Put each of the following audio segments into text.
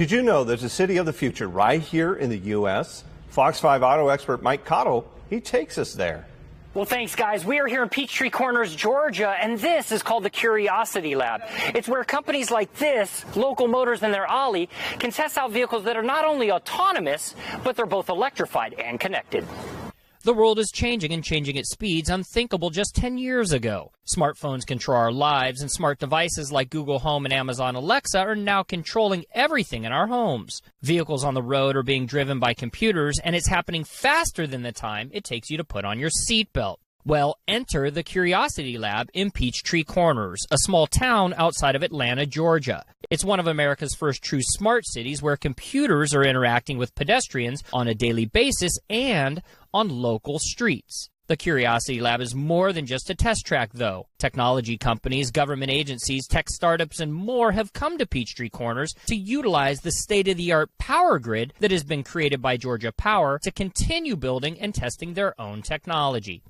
Did you know there's a city of the future right here in the U.S.? Fox 5 auto expert Mike Caudill, he takes us there. Well, thanks, guys. We are here in Peachtree Corners, Georgia, and this is called the Curiosity Lab. It's where companies like this, Local Motors and their Ollie, can test out vehicles that are not only autonomous, but they're both electrified and connected. The world is changing and changing at speeds unthinkable just 10 years ago. Smartphones control our lives, and smart devices like Google Home and Amazon Alexa are now controlling everything in our homes. Vehicles on the road are being driven by computers, and it's happening faster than the time it takes you to put on your seatbelt. Well, enter the Curiosity Lab in Peachtree Corners, a small town outside of Atlanta, Georgia. It's one of America's first true smart cities where computers are interacting with pedestrians on a daily basis and on local streets. The Curiosity Lab is more than just a test track, though. Technology companies, government agencies, tech startups, and more have come to Peachtree Corners to utilize the state-of-the-art power grid that has been created by Georgia Power to continue building and testing their own technology.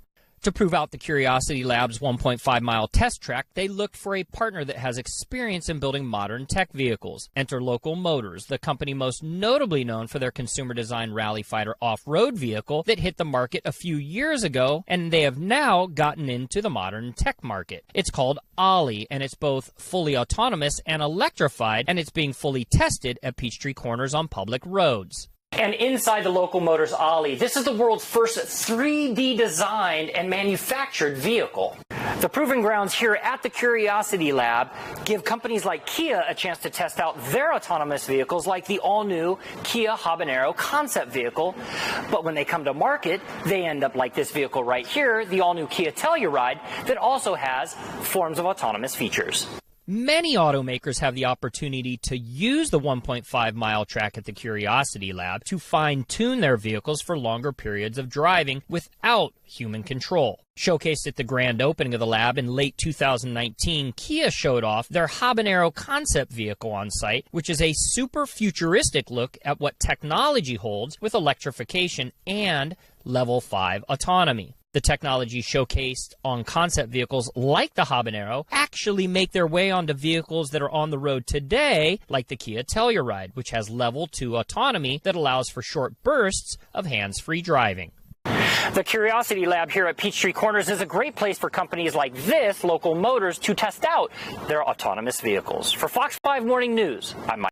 To prove out the Curiosity Lab's 1.5-mile test track, they looked for a partner that has experience in building modern tech vehicles. Enter Local Motors, the company most notably known for their consumer design Rally Fighter off-road vehicle that hit the market a few years ago, and they have now gotten into the modern tech market. It's called Ollie, and it's both fully autonomous and electrified, and it's being fully tested at Peachtree Corners on public roads. And inside the Local Motors Ollie, this is the world's first 3D designed and manufactured vehicle. The proving grounds here at the Curiosity Lab give companies like Kia a chance to test out their autonomous vehicles like the all-new Kia Habanero concept vehicle. But when they come to market, they end up like this vehicle right here, the all-new Kia Telluride, that also has forms of autonomous features. Many automakers have the opportunity to use the 1.5-mile track at the Curiosity Lab to fine-tune their vehicles for longer periods of driving without human control. Showcased at the grand opening of the lab in late 2019, Kia showed off their Habanero concept vehicle on site, which is a super futuristic look at what technology holds with electrification and Level 5 autonomy. The technology showcased on concept vehicles like the Habanero actually make their way onto vehicles that are on the road today, like the Kia Telluride, which has Level 2 autonomy that allows for short bursts of hands-free driving. The Curiosity Lab here at Peachtree Corners is a great place for companies like this, Local Motors, to test out their autonomous vehicles. For Fox 5 Morning News, I'm Mike.